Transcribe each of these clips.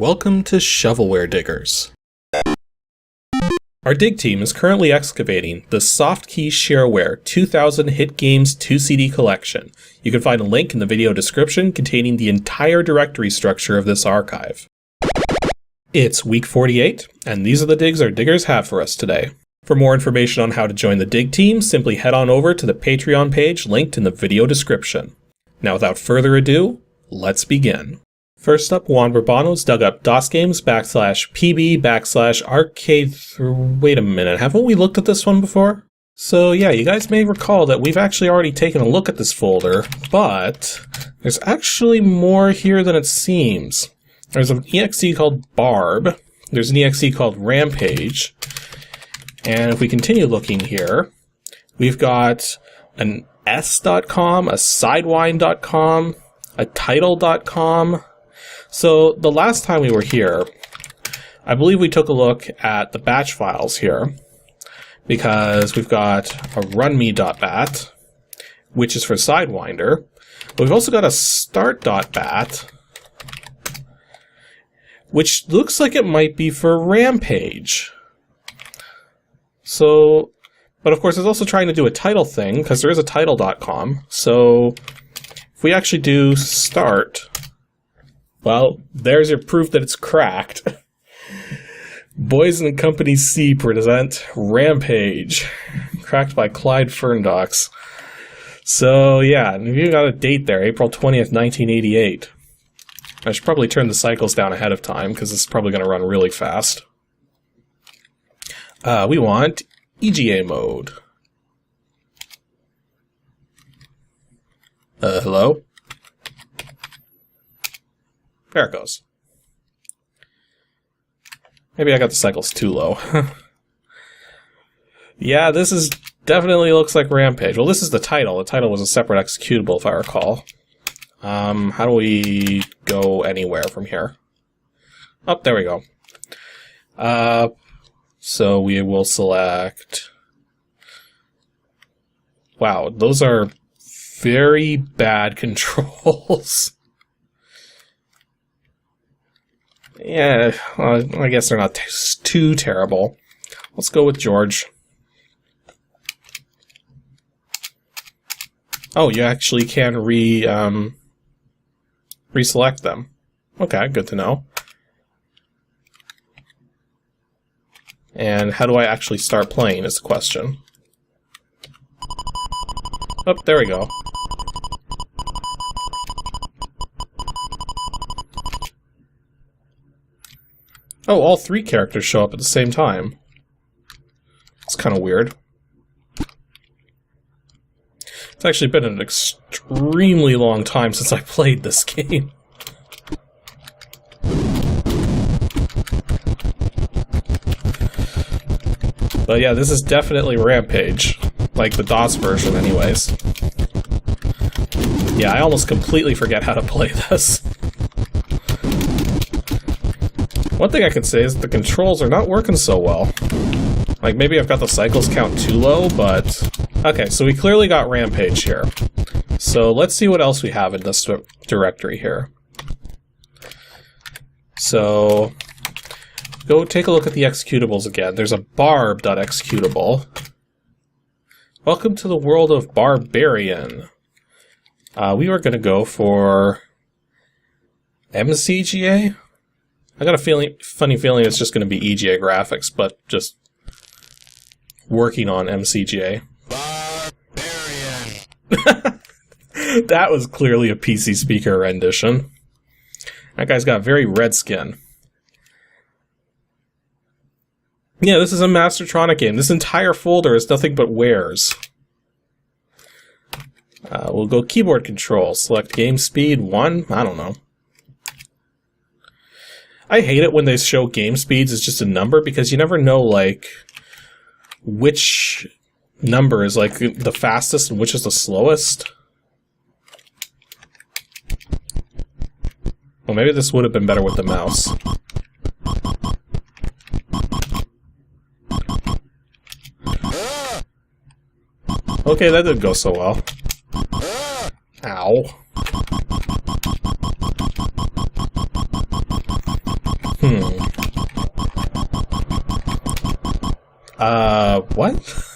welcome to Shovelware Diggers. Our dig team is currently excavating the Softkey Shareware 2000 Hit Games 2CD collection. You can find a link in the video description containing the entire directory structure of this archive. It's week 48, and these are the digs our diggers have for us today. For more information on how to join the dig team, simply head on over to the Patreon page linked in the video description. Now without further ado, let's begin. First up, Juan Bourbono's dug up DOSGAMES /PB /Arcade. Wait a minute, haven't we looked at this one before? So yeah, you guys may recall that we've actually already taken a look at this folder, but there's actually more here than it seems. There's an exe called Barb, there's an exe called Rampage, and if we continue looking here, we've got an s.com, a sidewind.com, a title.com. So the last time we were here, I believe we took a look at the batch files here, because we've got a runme.bat, which is for Sidewinder, but we've also got a start.bat, which looks like it might be for Rampage. So, but of course it's also trying to do a title thing, because there is a title.com, so if we actually do start, well, there's your proof that it's cracked. Boys and Company C present Rampage, cracked by Clyde Ferndox. So yeah, you got a date there, April 20th, 1988. I should probably turn the cycles down ahead of time, because it's probably going to run really fast. We want EGA mode. Hello? There it goes. Maybe I got the cycles too low. Yeah, this is definitely looks like Rampage. Well, this is the title. The title was a separate executable, if I recall. How do we go anywhere from here? Oh, there we go. So we will select... Wow, those are very bad controls. Yeah, I guess they're not too terrible. Let's go with George. Oh, you actually can reselect them. Okay, good to know. And how do I actually start playing is the question. Oh, there we go. Oh, all three characters show up at the same time. It's kind of weird. It's actually been an extremely long time since I played this game. But yeah, this is definitely Rampage. Like the DOS version anyways. Yeah, I almost completely forget how to play this. One thing I can say is that the controls are not working so well. Like, maybe I've got the cycles count too low, but... Okay, so we clearly got Rampage here. So let's see what else we have in this directory here. So, go take a look at the executables again. There's a barb.executable. Welcome to the world of Barbarian. We are going to go for MCGA? I got a funny feeling it's just going to be EGA graphics, but just working on MCGA. Barbarian. That was clearly a PC speaker rendition. That guy's got very red skin. Yeah, this is a Mastertronic game. This entire folder is nothing but wares. We'll go keyboard control. Select game speed 1. I don't know. I hate it when they show game speeds as just a number, because you never know, like, which number is, like, the fastest and which is the slowest. Well, maybe this would have been better with the mouse. Okay, that didn't go so well. Ow. What?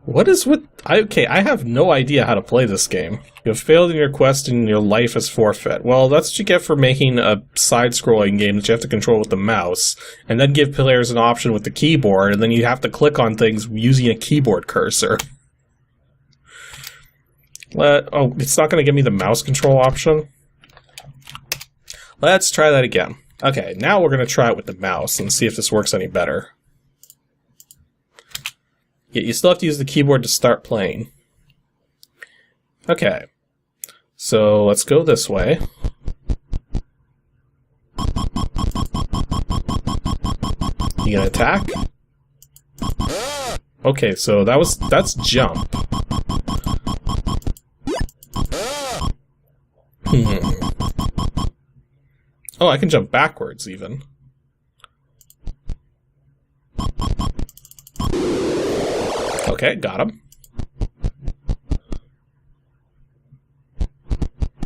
What is with... Okay, I have no idea how to play this game. You have failed in your quest and your life is forfeit. Well, that's what you get for making a side-scrolling game that you have to control with the mouse, and then give players an option with the keyboard, and then you have to click on things using a keyboard cursor. Oh, it's not going to give me the mouse control option? Let's try that again. Okay, now we're going to try it with the mouse and see if this works any better. Yeah, you still have to use the keyboard to start playing. Okay, so let's go this way. You gonna attack? Okay, so that's jump. Oh, I can jump backwards even. Okay, got him.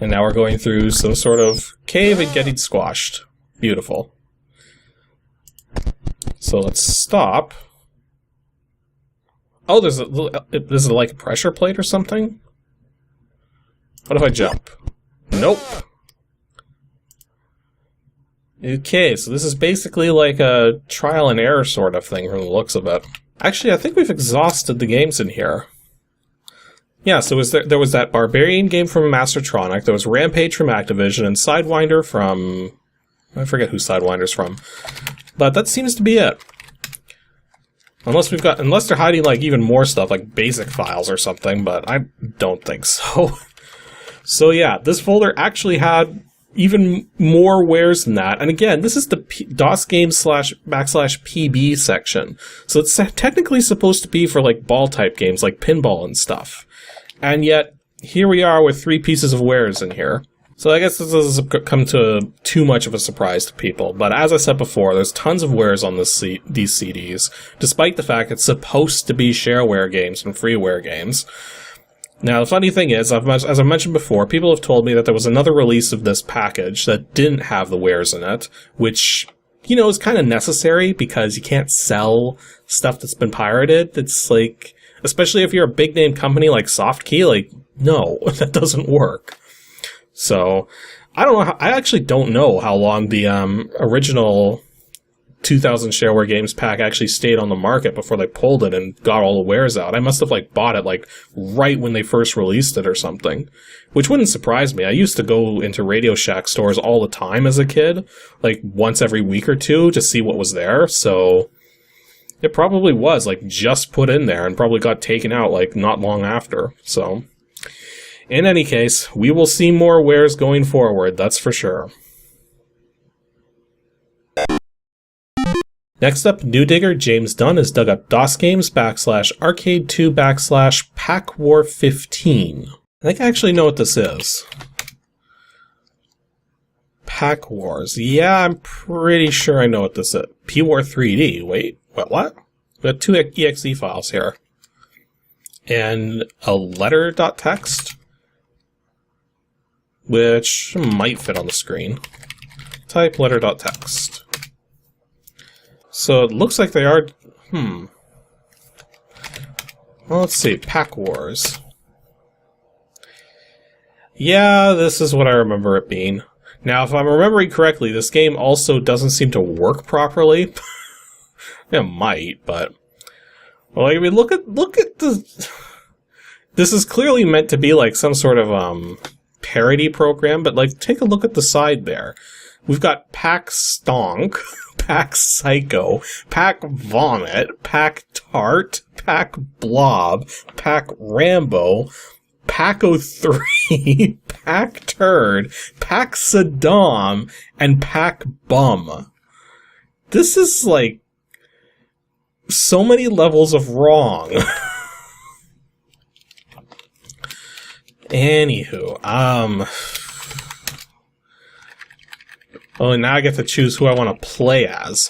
And now we're going through some sort of cave and getting squashed. Beautiful. So let's stop. Oh, there's like a pressure plate or something? What if I jump? Nope. Okay, so this is basically like a trial and error sort of thing from the looks of it. Actually, I think we've exhausted the games in here. Yeah, so there was that Barbarian game from Mastertronic, there was Rampage from Activision, and Sidewinder from... I forget who Sidewinder's from. But that seems to be it. Unless they're hiding like even more stuff, like basic files or something, but I don't think so. So yeah, this folder actually had even more wares than that. And again, this is the DOSGAMES /PB section. So it's technically supposed to be for like ball type games like pinball and stuff. And yet, here we are with 3 pieces of wares in here. So I guess this doesn't come to too much of a surprise to people. But as I said before, there's tons of wares on these CDs, despite the fact it's supposed to be shareware games and freeware games. Now, the funny thing is, as I mentioned before, people have told me that there was another release of this package that didn't have the wares in it, which, you know, is kind of necessary because you can't sell stuff that's been pirated. It's like, especially if you're a big-name company like Softkey, like, no, that doesn't work. So, I don't know. I actually don't know how long the original 2000 Shareware Games pack actually stayed on the market before they pulled it and got all the wares out. I must have like bought it like right when they first released it or something, which wouldn't surprise me. I used to go into Radio Shack stores all the time as a kid, like once every week or two to see what was there. So it probably was like just put in there and probably got taken out like not long after. So in any case, we will see more wares going forward, that's for sure. Next up, New Digger James Dunn has dug up DOSGAMES /Arcade 2 /Pack War 15. I think I actually know what this is. Pack Wars. Yeah, I'm pretty sure I know what this is. P-War 3D. Wait, what? We got 2 exe files here. And a letter.txt, which might fit on the screen. Type letter.txt. So it looks like they are... Well, let's see. Pack Wars. Yeah, this is what I remember it being. Now, if I'm remembering correctly, this game also doesn't seem to work properly. It might, but... Well, I mean, look at the... This is clearly meant to be like some sort of parody program, but like, take a look at the side there. We've got Pack Stonk, Pack Psycho, Pack Vomit, Pack Tart, Pack Blob, Pack Rambo, Pack-O-3, Pack Turd, Pack Saddam, and Pack Bum. This is like so many levels of wrong. Anywho, oh, and now I get to choose who I want to play as.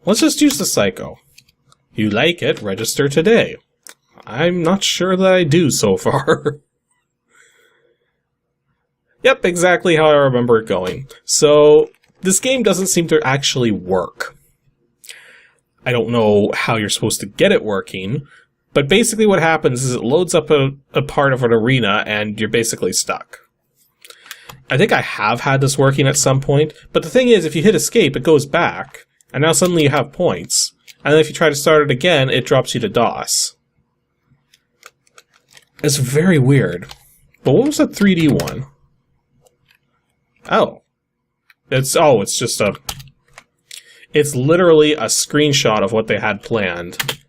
Let's just use the Psycho. You like it? Register today. I'm not sure that I do so far. Yep, exactly how I remember it going. So, this game doesn't seem to actually work. I don't know how you're supposed to get it working, but basically what happens is it loads up a part of an arena and you're basically stuck. I think I have had this working at some point, but the thing is, if you hit escape, it goes back, and now suddenly you have points. And then if you try to start it again, it drops you to DOS. It's very weird. But what was that 3D one? Oh. It's just it's literally a screenshot of what they had planned,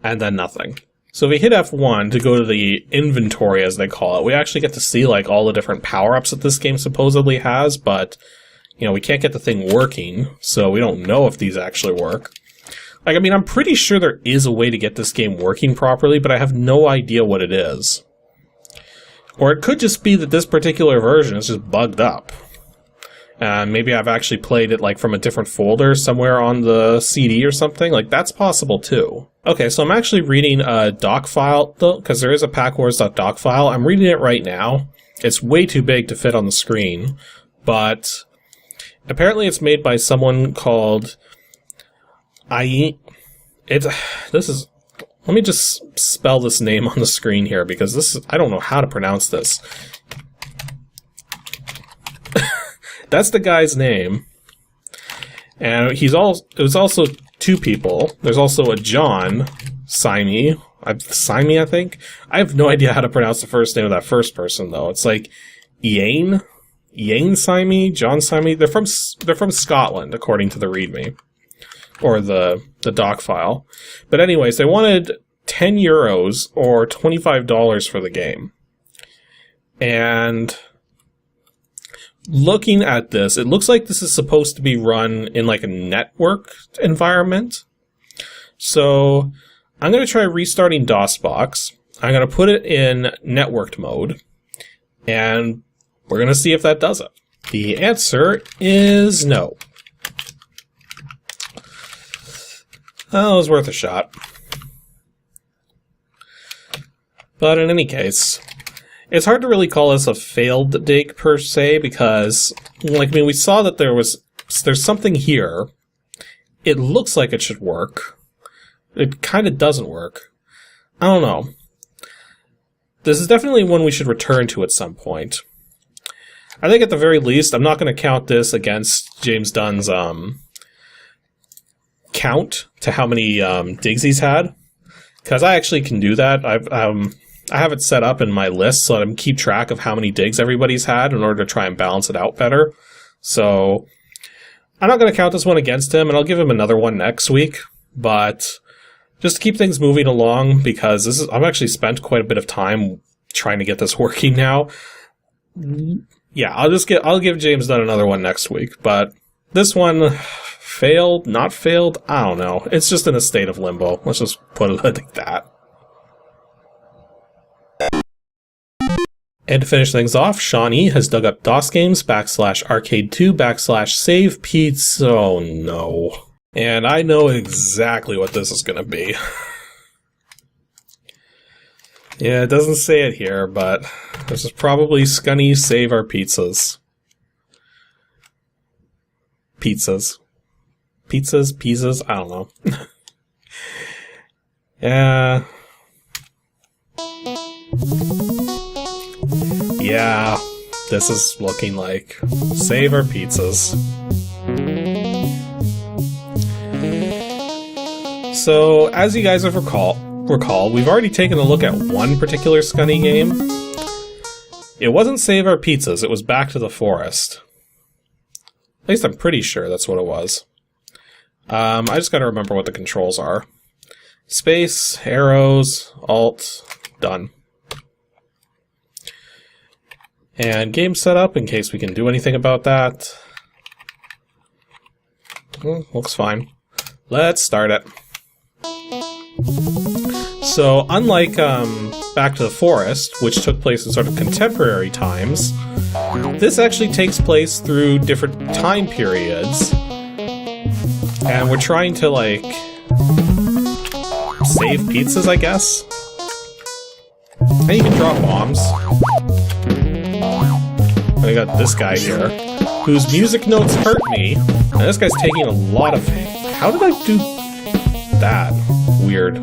and then nothing. So if we hit F1 to go to the inventory, as they call it, we actually get to see, like, all the different power-ups that this game supposedly has, but, you know, we can't get the thing working, so we don't know if these actually work. Like, I mean, I'm pretty sure there is a way to get this game working properly, but I have no idea what it is. Or it could just be that this particular version is just bugged up. Maybe I've actually played it, like, from a different folder somewhere on the CD or something. Like, that's possible, too. Okay, so I'm actually reading a doc file, though, because there is a packwars.doc file. I'm reading it right now. It's way too big to fit on the screen, but apparently it's made by someone called let me just spell this name on the screen here, because I don't know how to pronounce this. That's the guy's name. And it was also two people. There's also a John Simi, I think. I have no idea how to pronounce the first name of that first person, though. It's like Ian Simi, John Simi. They're from Scotland, according to the README. Or the doc file. But anyways, they wanted €10 or $25 for the game. And looking at this, it looks like this is supposed to be run in like a network environment. So I'm going to try restarting DOSBox. I'm going to put it in networked mode. And we're going to see if that does it. The answer is no. Oh, it was worth a shot. But in any case, it's hard to really call this a failed dig per se, because, like, I mean, we saw that there's something here. It looks like it should work. It kind of doesn't work. I don't know. This is definitely one we should return to at some point. I think at the very least, I'm not going to count this against James Dunn's, count to how many digs he's had, because I actually can do that. I have it set up in my list so that I can keep track of how many digs everybody's had in order to try and balance it out better. So I'm not going to count this one against him, and I'll give him another one next week. But just to keep things moving along, because I've actually spent quite a bit of time trying to get this working now. Yeah, I'll give James Dunn another one next week. But this one, failed, not failed, I don't know. It's just in a state of limbo. Let's just put it like that. And to finish things off, Sean E has dug up DOSGAMES / Arcade 2 / SAVEPIZA. Oh no. And I know exactly what this is going to be. Yeah, it doesn't say it here, but this is probably Scunny Save Our Pizzas. Pizzas, I don't know. Yeah. Yeah, this is looking like Save Our Pizzas. So, as you guys have recall, we've already taken a look at one particular Scunny game. It wasn't Save Our Pizzas, it was Back to the Forest. At least I'm pretty sure that's what it was. I just gotta remember what the controls are. Space, arrows, alt, done. And game setup, in case we can do anything about that. Looks fine. Let's start it. So, unlike Back to the Forest, which took place in sort of contemporary times, this actually takes place through different time periods. And we're trying to, like, save pizzas, I guess? And you can drop bombs. I got this guy here. whose music notes hurt me. And this guy's taking a lot of... How did I do that? Weird.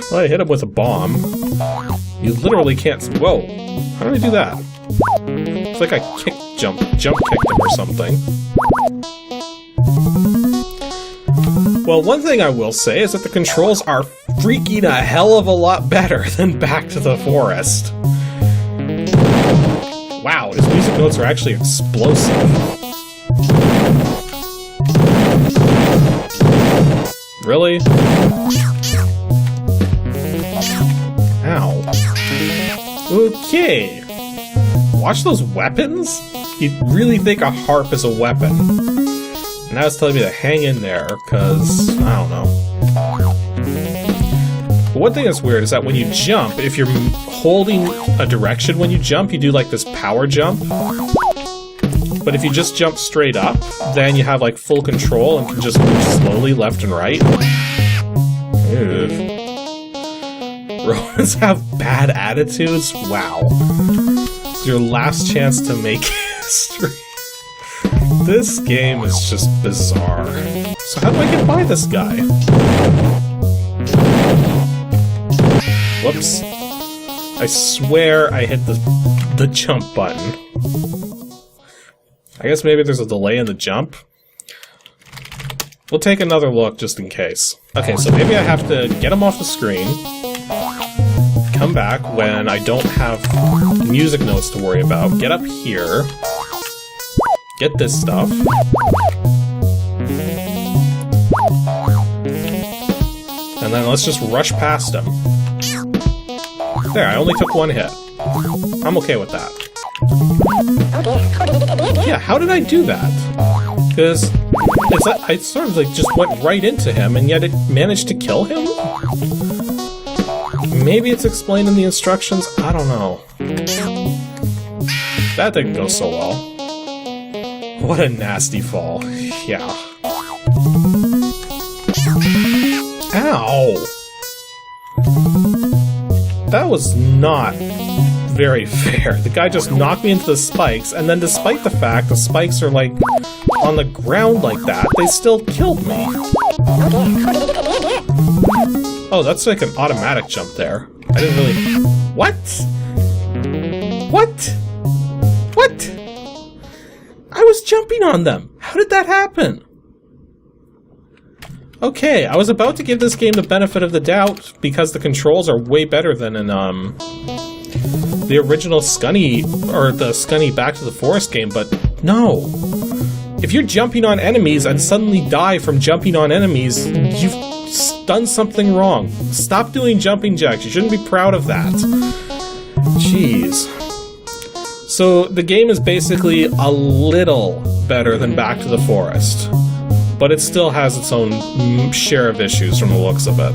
Well, I hit him with a bomb. You literally can't... Whoa. How did I do that? It's like I jump kicked him or something. Well, one thing I will say is that the controls are freaking a hell of a lot better than Back to the Forest. Wow, his music notes are actually explosive. Really? Ow. Okay. Watch those weapons? You really think a harp is a weapon? Now it's telling me to hang in there, because, I don't know. But one thing that's weird is that when you jump, if you're holding a direction when you jump, you do like this power jump. But if you just jump straight up, then you have like full control and can just move slowly left and right. Ew. Romans have bad attitudes? Wow. It's your last chance to make history. This game is just bizarre. So how do I get by this guy? Whoops. I swear I hit the jump button. I guess maybe there's a delay in the jump. We'll take another look just in case. Okay, so maybe I have to get him off the screen, come back when I don't have music notes to worry about, get up here, get this stuff. And then let's just rush past him. There, I only took one hit. I'm okay with that. Yeah, how did I do that? Because I sort of like just went right into him and yet it managed to kill him? Maybe it's explained in the instructions? I don't know. That didn't go so well. What a nasty fall. Yeah. Ow! That was not very fair. The guy just knocked me into the spikes, and then despite the fact the spikes are like on the ground like that, they still killed me. Oh, that's like an automatic jump there. I didn't really... What? What? What? I was jumping on them! How did that happen? Okay, I was about to give this game the benefit of the doubt because the controls are way better than in the original Scunny, or the Scunny Back to the Forest game, but no. If you're jumping on enemies and suddenly die from jumping on enemies, you've done something wrong. Stop doing jumping jacks, you shouldn't be proud of that. Jeez. So the game is basically a little better than Back to the Forest, but it still has its own share of issues from the looks of it.